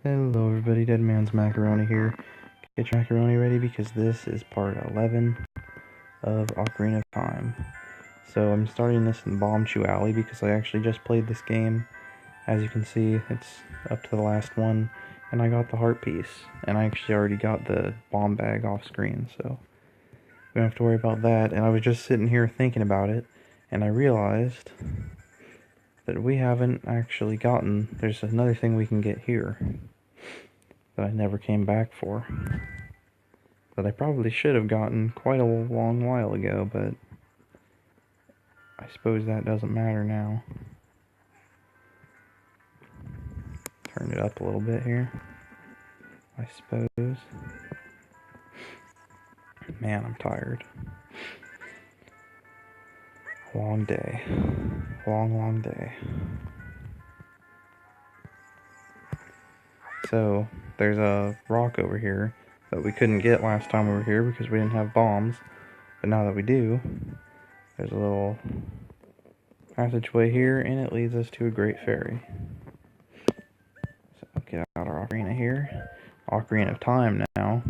Hello everybody, Dead Man's Macaroni here. Get your macaroni ready because this is part 11 of Ocarina of Time. So I'm starting this in Bombchu Alley because I actually just played this game. As you can see, it's up to the last one, and I got the heart piece, and I actually already got the bomb bag off screen, so we don't have to worry about that. And I was just sitting here thinking about it, and I realized that we haven't actually gotten, there's another thing we can get here that I never came back for, that I probably should have gotten quite a long while ago, but I suppose that doesn't matter now. Turn it up a little bit here, I suppose. Man, I'm tired. Long day. Long day. So, there's a rock over here that we couldn't get last time we were here because we didn't have bombs. But now that we do, there's a little passageway here, and it leads us to a great fairy. So, get out our ocarina here. Ocarina of Time now.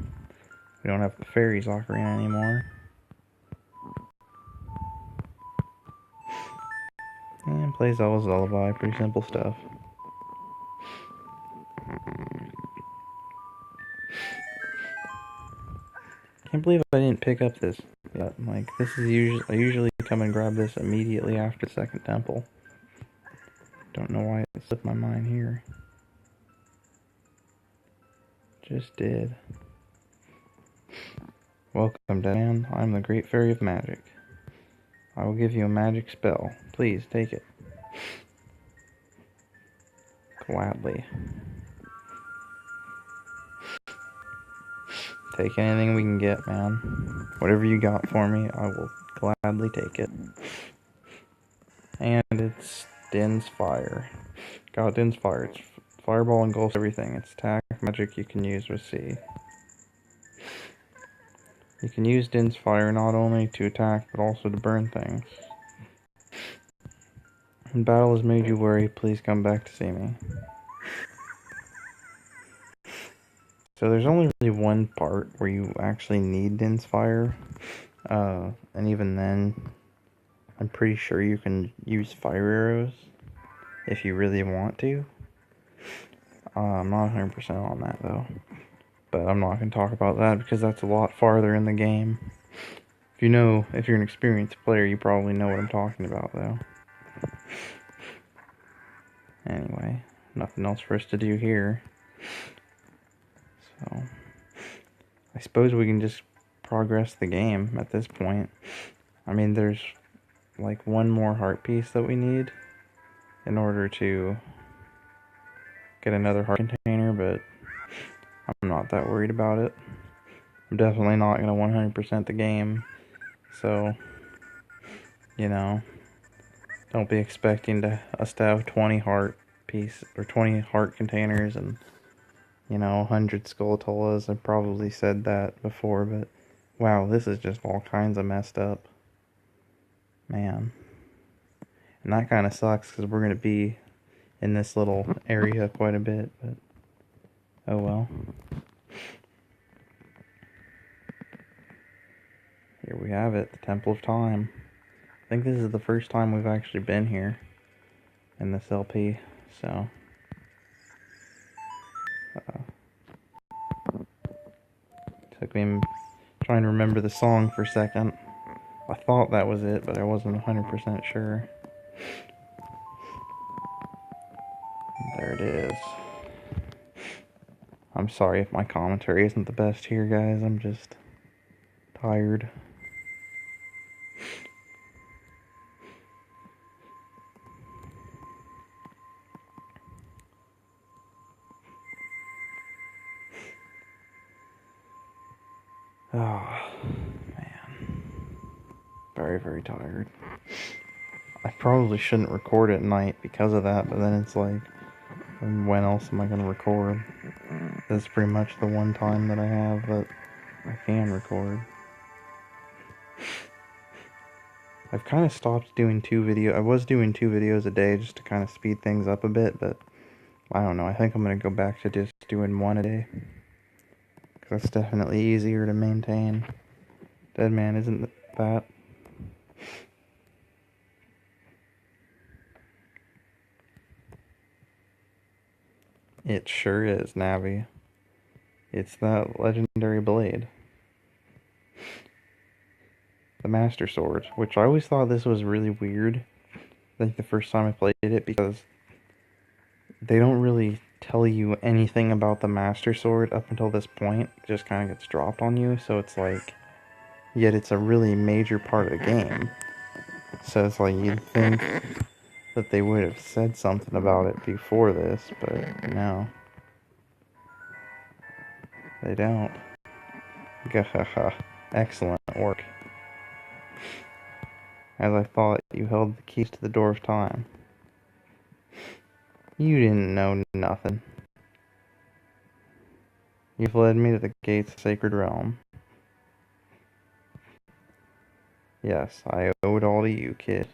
We don't have the fairy's ocarina anymore. And plays Zelda's Lullaby. Pretty simple stuff. Can't believe I didn't pick up this yet. Like, this is I usually come and grab this immediately after the second temple. Don't know why it slipped my mind here. Just did. Welcome, Dead Man. I'm the Great Fairy of Magic. I will give you a magic spell. Please take it. Gladly. Take anything we can get, man. Whatever you got for me, I will gladly take it. And it's Din's Fire. Got Din's Fire. It's fireball engulfs everything. It's attack magic you can use with C. You can use Din's Fire not only to attack, but also to burn things. When battle has made you worry, please come back to see me. So there's only really one part where you actually need Din's Fire, and even then, I'm pretty sure you can use fire arrows if you really want to. I'm not 100% on that though, but I'm not going to talk about that because that's a lot farther in the game. If you're an experienced player, you probably know what I'm talking about though. Anyway, nothing else for us to do here. So, I suppose we can just progress the game at this point. I mean, there's like one more heart piece that we need in order to get another heart container, but I'm not that worried about it. I'm definitely not going to 100% the game, so, don't be expecting us to have 20 heart piece or 20 heart containers and 100 Skulltulas. I've probably said that before, but wow, this is just all kinds of messed up. Man. And that kind of sucks because we're going to be in this little area quite a bit, but oh well. Here we have it, the Temple of Time. I think this is the first time we've actually been here in this LP, so took me trying to remember the song for a second. I thought that was it, but I wasn't 100% sure. There it is. I'm sorry if my commentary isn't the best here, guys. I'm just tired. Oh, man. Very, very tired. I probably shouldn't record at night because of that, but then it's like, when else am I going to record? This is pretty much the one time that I have that I can record. I've kind of stopped doing I was doing 2 videos a day just to kind of speed things up a bit, but I don't know, I think I'm gonna go back to just doing one a day. Because that's definitely easier to maintain. Dead man, isn't that? It sure is, Navi. It's that legendary blade. The Master Sword, which I always thought this was really weird. Like the first time I played it, because they don't really tell you anything about the Master Sword up until this point. It just kind of gets dropped on you, so it's like... Yet it's a really major part of the game. So it's like you'd think that they would have said something about it before this, but no. They don't. Gahaha. Excellent work. As I thought, you held the keys to the door of time. You didn't know nothing. You've led me to the gates of the sacred realm. Yes, I owe it all to you, kid.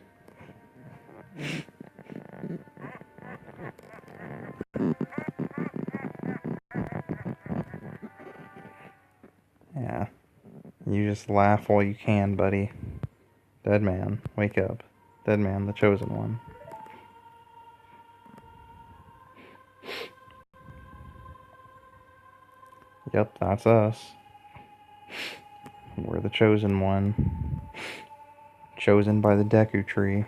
Yeah. You just laugh all you can, buddy. Dead man, wake up. Dead man, the chosen one. Yep, that's us. We're the chosen one. Chosen by the Deku Tree.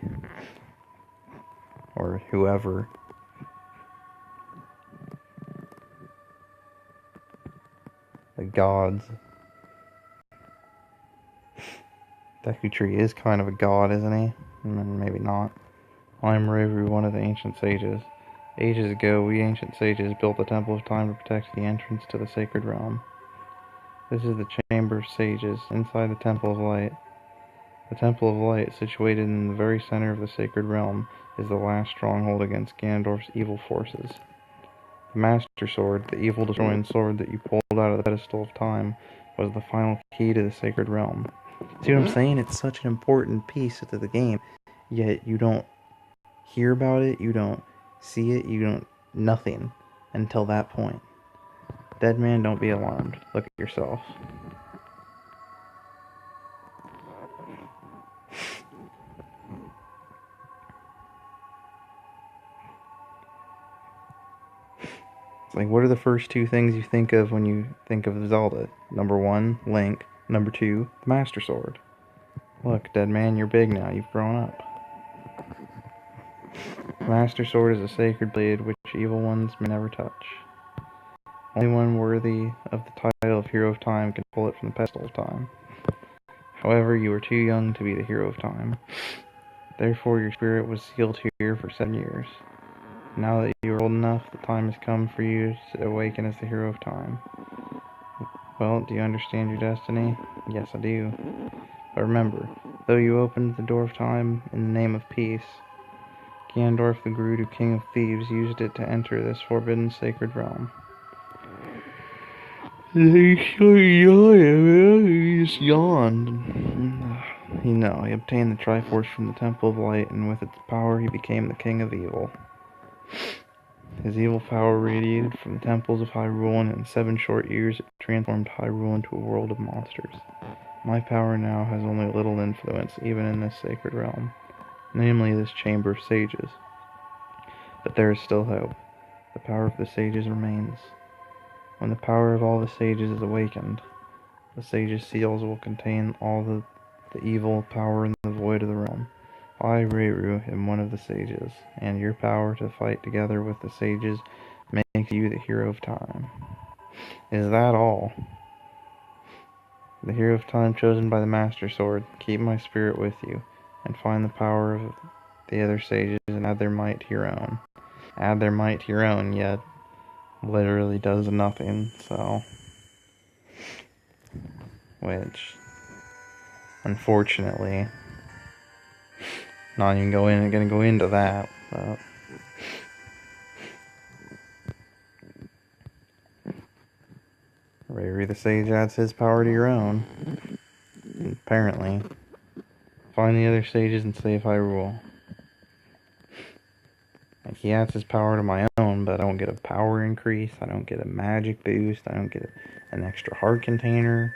Or whoever. The gods. Deku Tree is kind of a god, isn't he? Maybe not. I'm Reru, one of the ancient sages. Ages ago, we ancient sages built the Temple of Time to protect the entrance to the sacred realm. This is the Chamber of Sages, inside the Temple of Light. The Temple of Light, situated in the very center of the sacred realm, is the last stronghold against Ganondorf's evil forces. The Master Sword, the evil destroying sword that you pulled out of the pedestal of time, was the final key to the sacred realm. See what I'm saying? It's such an important piece to the game, yet you don't hear about it, you don't see it, you don't... nothing until that point. Dead man, don't be alarmed. Look at yourself. It's like, what are the first two things you think of when you think of Zelda? Number 1, Link. Number 2, the Master Sword. Look, dead man, you're big now. You've grown up. The Master Sword is a sacred blade which evil ones may never touch. Only one worthy of the title of Hero of Time can pull it from the pedestal of time. However, you are too young to be the Hero of Time. Therefore, your spirit was sealed here for 7 years. Now that you are old enough, the time has come for you to awaken as the Hero of Time. Well, do you understand your destiny? Yes, I do. But remember, though you opened the door of time in the name of peace, Ganondorf the Gerudo, King of Thieves, used it to enter this forbidden sacred realm. He just yawned. He obtained the Triforce from the Temple of Light, and with its power he became the King of Evil. His evil power radiated from the temples of Hyrule, and in 7 short years it transformed Hyrule into a world of monsters. My power now has only little influence, even in this sacred realm, namely this Chamber of Sages. But there is still hope. The power of the sages remains. When the power of all the sages is awakened, the sages' seals will contain all the evil power in the void of the realm. I, Reru, am one of the sages, and your power to fight together with the sages makes you the Hero of Time. Is that all? The Hero of Time chosen by the Master Sword, keep my spirit with you, and find the power of the other sages and add their might to your own. Add their might to your own, yet literally does nothing, so... Which, unfortunately... Not even gonna go into that, but... Reru the Sage adds his power to your own. Apparently. Find the other sages and save Hyrule. I he adds his power to my own, but I don't get a power increase, I don't get a magic boost, I don't get an extra heart container.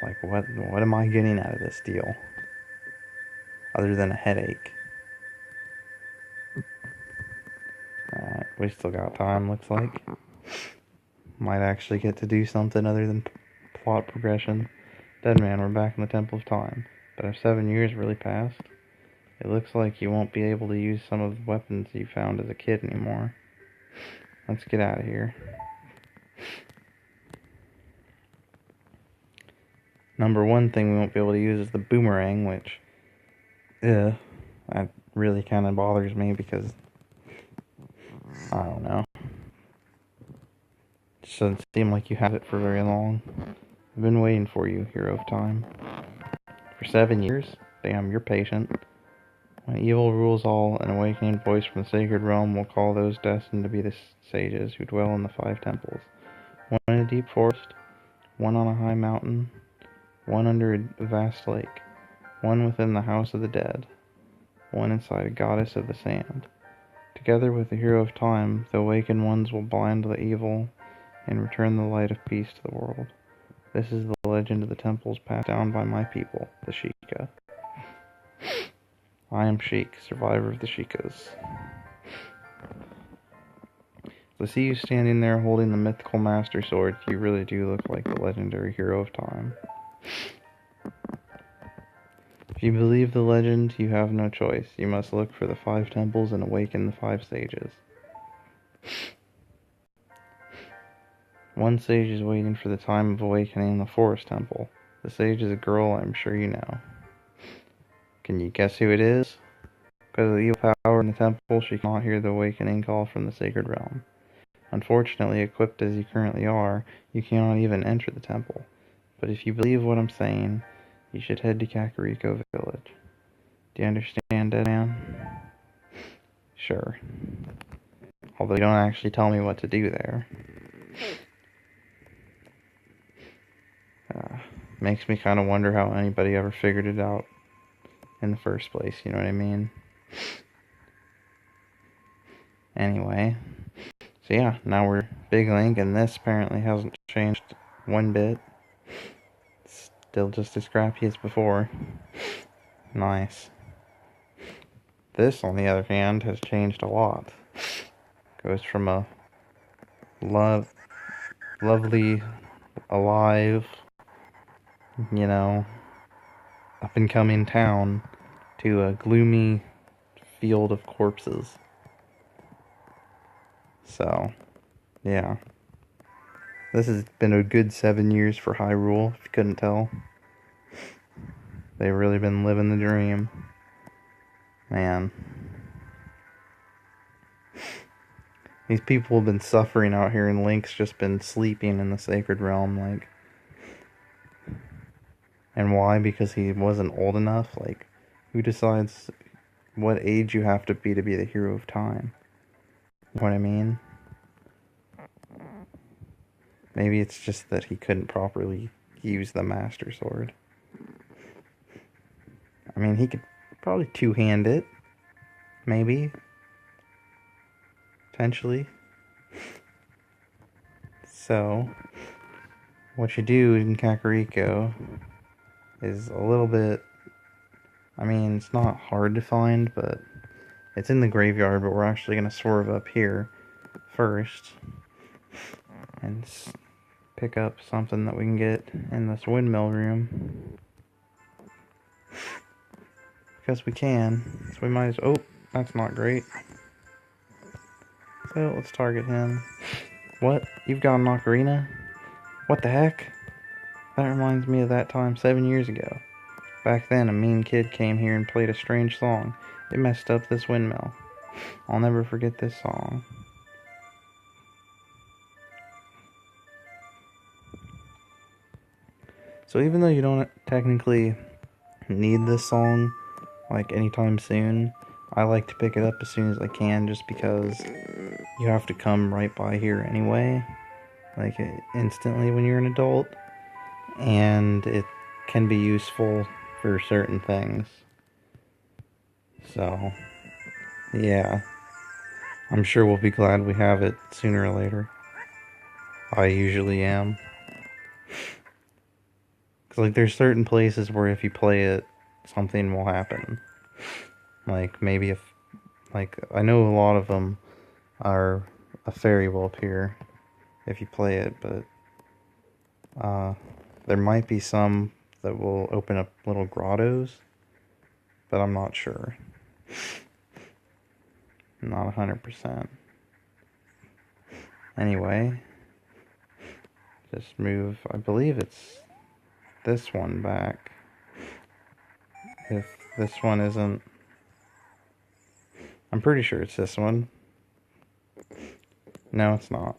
Like, what am I getting out of this deal? Other than a headache. Alright, we still got time, looks like. Might actually get to do something other than plot progression. Dead man, we're back in the Temple of Time. But our 7 years really passed. It looks like you won't be able to use some of the weapons you found as a kid anymore. Let's get out of here. Number one thing we won't be able to use is the boomerang, which, that really kind of bothers me because, I don't know. It doesn't seem like you had it for very long. I've been waiting for you, hero of time. For 7 years? Damn, you're patient. When evil rules all, an awakening voice from the sacred realm will call those destined to be the sages who dwell in the 5 temples. One in a deep forest, one on a high mountain, one under a vast lake, one within the house of the dead, one inside a goddess of the sand. Together with the hero of time, the awakened ones will blind the evil and return the light of peace to the world. This is the legend of the temples passed down by my people, the Sheikah. I am Sheik, survivor of the Sheikahs. To see you standing there holding the mythical master sword, you really do look like the legendary hero of time. If you believe the legend, you have no choice. You must look for the 5 temples and awaken the 5 sages. One sage is waiting for the time of awakening in the forest temple. The sage is a girl I'm sure you know. Can you guess who it is? Because of the evil power in the temple, she cannot hear the awakening call from the sacred realm. Unfortunately, equipped as you currently are, you cannot even enter the temple. But if you believe what I'm saying, you should head to Kakariko Village. Do you understand, dead man? Sure. Although you don't actually tell me what to do there. Makes me kind of wonder how anybody ever figured it out in the first place, you know what I mean? Anyway, so yeah, now we're Big Link, and this apparently hasn't changed one bit. It's still just as crappy as before. Nice. This, on the other hand, has changed a lot. Goes from a lovely, alive, you know, up-and-coming town to a gloomy field of corpses. So, yeah. This has been a good 7 years for Hyrule, if you couldn't tell. They've really been living the dream. Man. These people have been suffering out here, and Link's just been sleeping in the sacred realm, like... And why? Because he wasn't old enough? Like, who decides what age you have to be the hero of time? You know what I mean? Maybe it's just that he couldn't properly use the Master Sword. I mean, he could probably two-hand it. Maybe. Potentially. So, what you do in Kakariko is a little bit... I mean, it's not hard to find, but it's in the graveyard, but we're actually going to swerve up here first and pick up something that we can get in this windmill room. Because we can. So we might as... Oh, that's not great. So, let's target him. What? You've got an ocarina? What the heck? That reminds me of that time 7 years ago. Back then, a mean kid came here and played a strange song. It messed up this windmill. I'll never forget this song. So even though you don't technically need this song, like, anytime soon, I like to pick it up as soon as I can, just because you have to come right by here anyway, like, instantly when you're an adult, and it can be useful for certain things. So, yeah. I'm sure we'll be glad we have it sooner or later. I usually am. Because, like, there's certain places where if you play it, something will happen. Like, maybe if... Like, I know a lot of them are... A fairy will appear if you play it, but... there might be some that will open up little grottos, but I'm not sure. Not 100%. Anyway, just move, I believe it's this one back. If this one isn't, I'm pretty sure it's this one. No, it's not.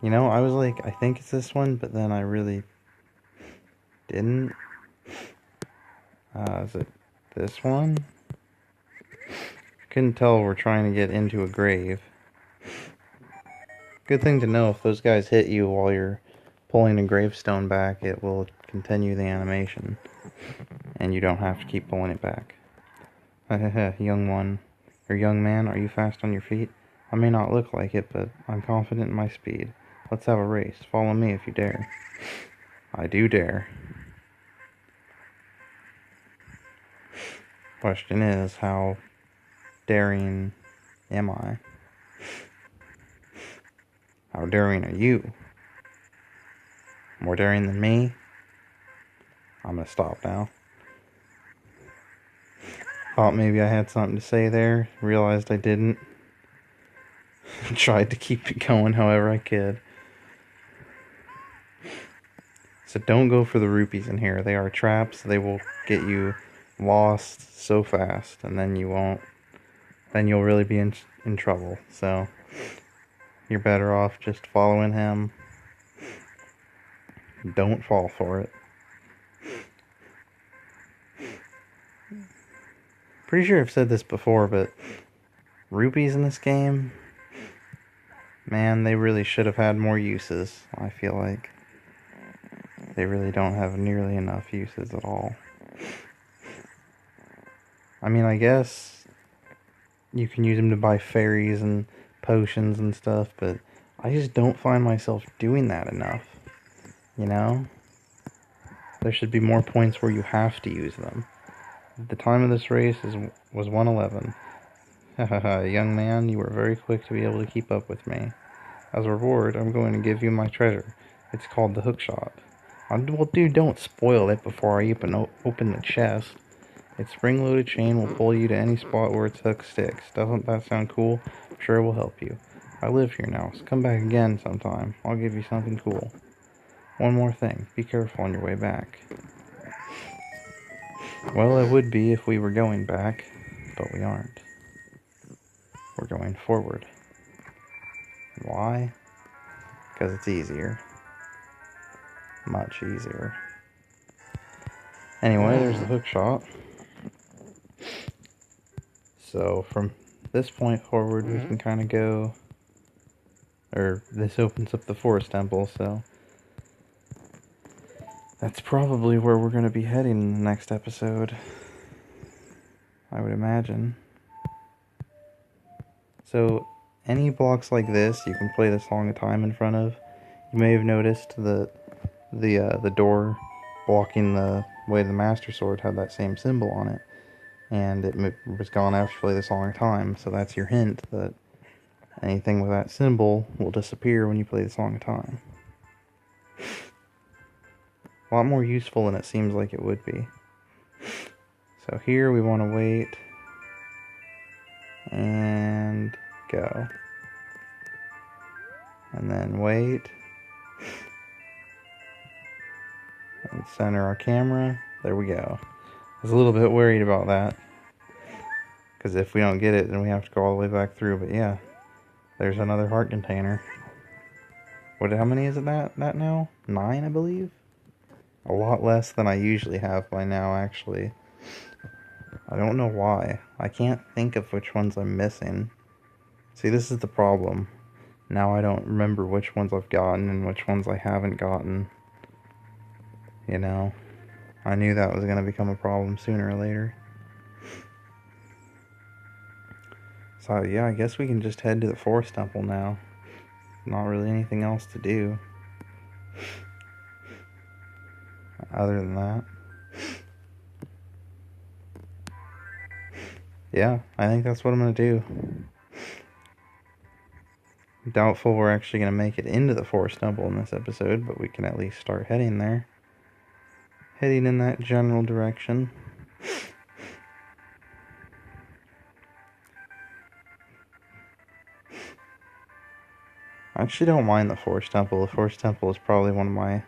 You know, I was like, I think it's this one, but then I really didn't. Is it this one? Couldn't tell we're trying to get into a grave. Good thing to know, if those guys hit you while you're pulling a gravestone back, it will continue the animation. And you don't have to keep pulling it back. Young one, or young man, are you fast on your feet? I may not look like it, but I'm confident in my speed. Let's have a race. Follow me if you dare. I do dare. Question is, how daring am I? How daring are you? More daring than me? I'm gonna stop now. Thought maybe I had something to say there. Realized I didn't. Tried to keep it going however I could. So don't go for the rupees in here. They are traps. They will get you lost so fast, and then you won't. Then you'll really be in trouble. So you're better off just following him. Don't fall for it. Pretty sure I've said this before, but rupees in this game, man, they really should have had more uses. I feel like they really don't have nearly enough uses at all. I mean, I guess you can use them to buy fairies and potions and stuff, but I just don't find myself doing that enough. You know? There should be more points where you have to use them. The time of this race was 1:11. Hahaha, young man, you were very quick to be able to keep up with me. As a reward, I'm going to give you my treasure. It's called the hookshot. Well, dude, don't spoil it before I even open the chest. Its spring-loaded chain will pull you to any spot where its hook sticks. Doesn't that sound cool? I'm sure it will help you. I live here now, so come back again sometime. I'll give you something cool. One more thing. Be careful on your way back. Well, it would be if we were going back, but we aren't. We're going forward. Why? Because it's easier. Much easier. Anyway, there's the hook shot. So from this point forward, we can kind of go, or this opens up the forest temple, so that's probably where we're going to be heading in the next episode, I would imagine. So any blocks like this, you can play this long a time in front of. You may have noticed that the door blocking the way the Master Sword had that same symbol on it, and it was gone after you play this long a time, so that's your hint that anything with that symbol will disappear when you play this long a time. A lot more useful than it seems like it would be. So here we want to wait and go. And then wait. And center our camera. There we go. I was a little bit worried about that, because if we don't get it, then we have to go all the way back through. But yeah, there's another heart container. How many is it that now? 9, I believe? A lot less than I usually have by now, actually. I don't know why. I can't think of which ones I'm missing. See, this is the problem. Now I don't remember which ones I've gotten and which ones I haven't gotten. You know? I knew that was going to become a problem sooner or later. So yeah, I guess we can just head to the Forest Temple now. Not really anything else to do other than that. Yeah, I think that's what I'm going to do. Doubtful we're actually going to make it into the Forest Temple in this episode, but we can at least start heading there. Heading in that general direction. I actually don't mind the Forest Temple. The Forest Temple is probably one of my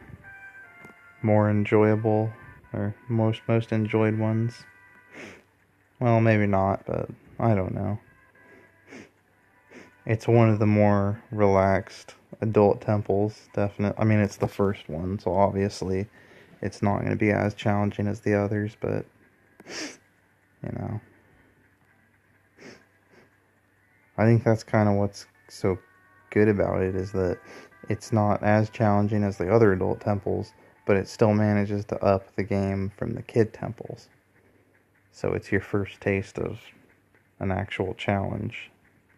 more enjoyable, or most enjoyed ones. Well, maybe not, but I don't know. It's one of the more relaxed adult temples, definitely. I mean, it's the first one, so obviously it's not going to be as challenging as the others, but, you know. I think that's kind of what's so good about it, is that it's not as challenging as the other adult temples, but it still manages to up the game from the kid temples. So it's your first taste of an actual challenge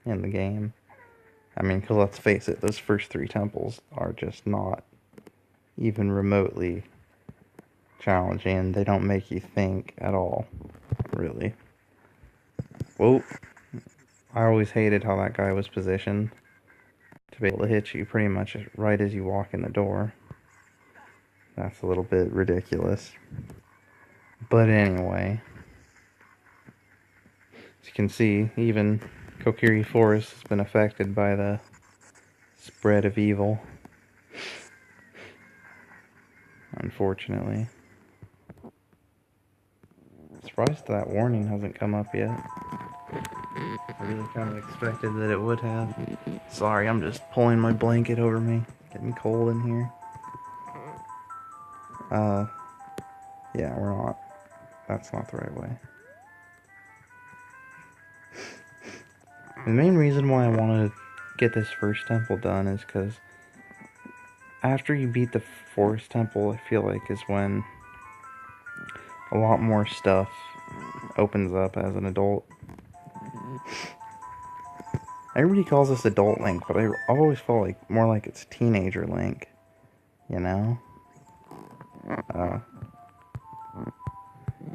in the game. I mean, because let's face it, those first 3 temples are just not even remotely challenging. They don't make you think at all, really. Whoa. I always hated how that guy was positioned to be able to hit you pretty much right as you walk in the door. That's a little bit ridiculous. But anyway, as you can see, even Kokiri Forest has been affected by the spread of evil. Unfortunately. Surprised that warning hasn't come up yet. I really kind of expected that it would have. Sorry, I'm just pulling my blanket over me. Getting cold in here. Yeah, we're not. That's not the right way. The main reason why I want to get this first temple done is because after you beat the Forest Temple, I feel like is when a lot more stuff opens up as an adult. Everybody calls this Adult Link, but I've always felt like more like it's Teenager Link, you know?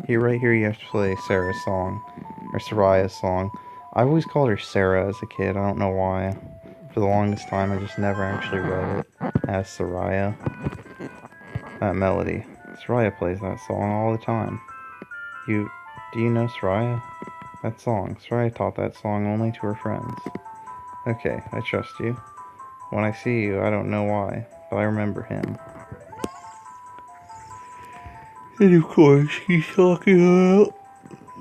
Right here you have to play Sarah's song, or Soraya's song. I always called her Sarah as a kid, I don't know why. For the longest time I just never actually read it as Soraya. That melody. Soraya plays that song all the time. Do you know Soraya? That song. Soraya taught that song only to her friends. Okay, I trust you. When I see you, I don't know why, but I remember him. And of course, he's talking about...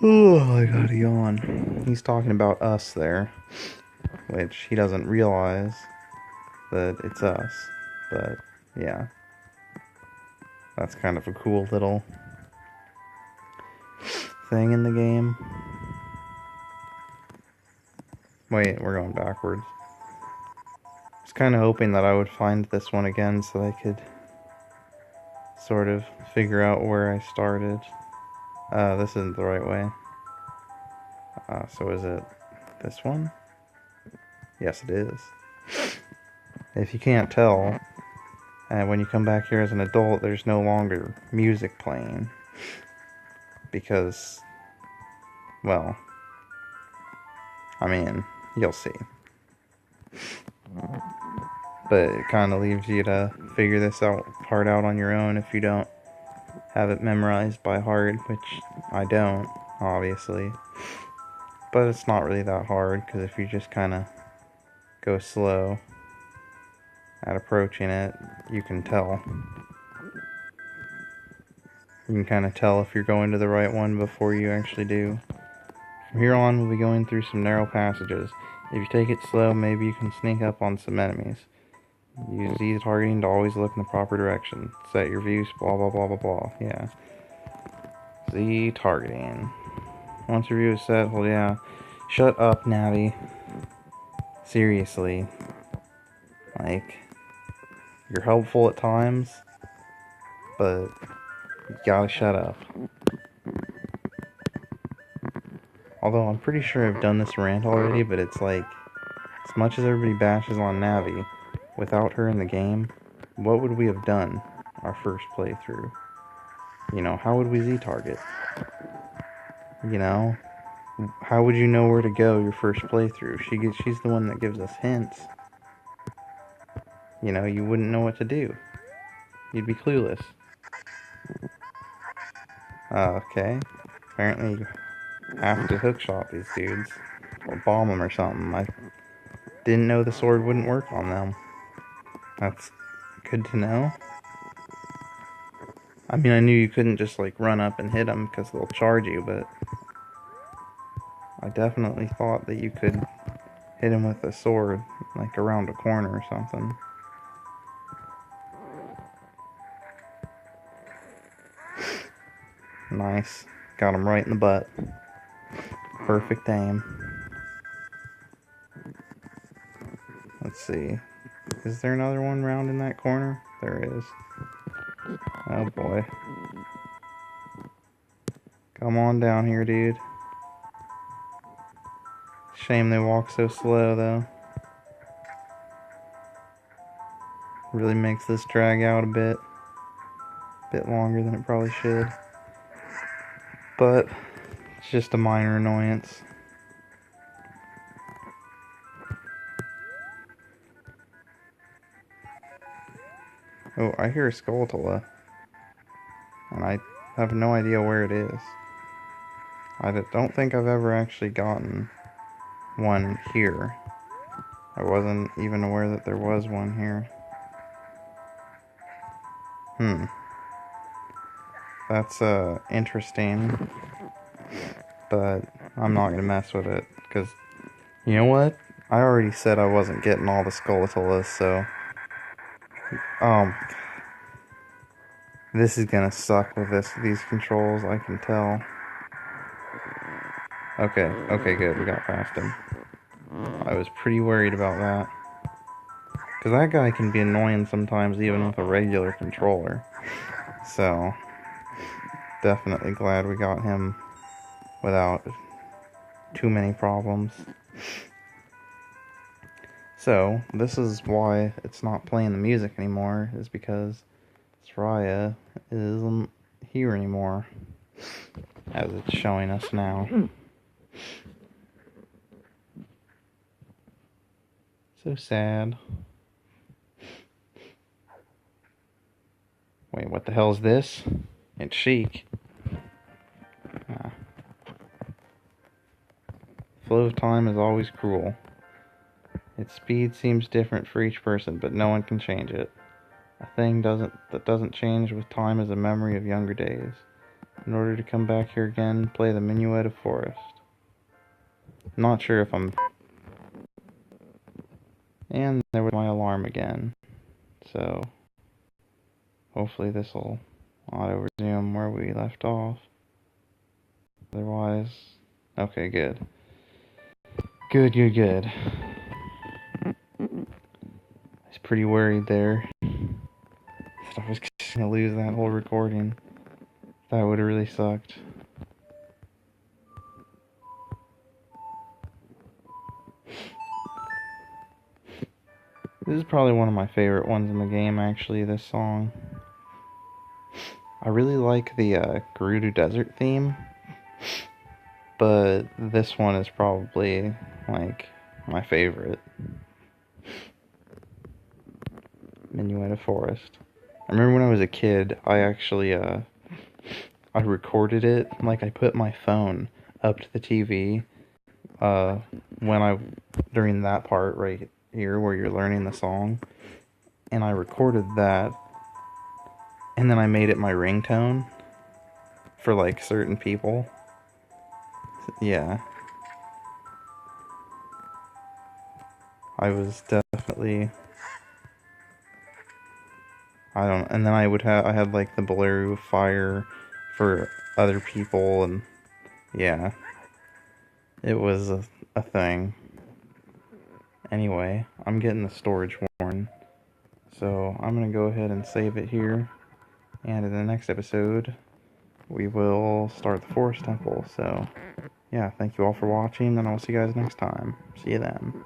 Oh, I gotta yawn. He's talking about us there, which he doesn't realize that it's us, but yeah. That's kind of a cool little thing in the game. Wait, we're going backwards. I was kind of hoping that I would find this one again so I could sort of figure out where I started. This isn't the right way. So is it this one? Yes, it is. If you can't tell, when you come back here as an adult, there's no longer music playing. Because, well, I mean, you'll see. But it kind of leaves you to figure this part out on your own if you don't have it memorized by heart, which I don't, obviously. But it's not really that hard, because if you just kind of go slow at approaching it, you can tell. You can kind of tell if you're going to the right one before you actually do. From here on, we'll be going through some narrow passages. If you take it slow, maybe you can sneak up on some enemies. Use Z targeting to always look in the proper direction. Set your views, blah blah blah blah blah. Yeah. Z targeting. Once your view is set, well yeah. Shut up, Navi. Seriously. Like, you're helpful at times, but you gotta shut up. Although I'm pretty sure I've done this rant already, but it's like, as much as everybody bashes on Navi, without her in the game, what would we have done our first playthrough? You know, how would we Z-target? You know? How would you know where to go your first playthrough? She's the one that gives us hints. You know, you wouldn't know what to do. You'd be clueless. Okay. Apparently you have to hookshot these dudes. Or bomb them or something. I didn't know the sword wouldn't work on them. That's good to know. I mean, I knew you couldn't just, like, run up and hit them because they'll charge you, but I definitely thought that you could hit him with a sword, like, around a corner or something. Nice. Got him right in the butt. Perfect aim. Let's see. Is there another one round in that corner? There is. Oh boy. Come on down here, dude. Shame they walk so slow, though. Really makes this drag out a bit. Bit longer than it probably should. But it's just a minor annoyance. Oh, I hear a Skulltula. And I have no idea where it is. I don't think I've ever actually gotten one here. I wasn't even aware that there was one here. That's interesting. But I'm not gonna mess with it, because you know what? I already said I wasn't getting all the Skulltulas, so this is gonna suck with these controls, I can tell. Okay, good, we got past him. I was pretty worried about that. Because that guy can be annoying sometimes even with a regular controller. So, definitely glad we got him without too many problems. So, this is why it's not playing the music anymore, is because Raya isn't here anymore, as it's showing us now. So sad. Wait, what the hell is this? It's chic. Flow of time is always cruel. Its speed seems different for each person, but no one can change it. A thing that doesn't change with time is a memory of younger days. In order to come back here again, play the Meadow Forest. I'm not sure if I'm... And there was my alarm again. So, hopefully this will auto-resume where we left off. Otherwise... Okay, good. Good. I was pretty worried there that I was gonna lose that whole recording. That would have really sucked. This is probably one of my favorite ones in the game, actually, this song. I really like the Gerudo Desert theme, but this one is probably, like, my favorite. Meadow Forest. I remember when I was a kid, I actually, I recorded it, like, I put my phone up to the TV, during that part right here where you're learning the song, and I recorded that, and then I made it my ringtone for, like, certain people. Yeah. I was definitely... and then I had, like, the blue fire for other people, and, yeah. It was a thing. Anyway, I'm getting the storage warning, so I'm gonna go ahead and save it here, and in the next episode, we will start the Forest Temple, so yeah, thank you all for watching, and I'll see you guys next time. See you then.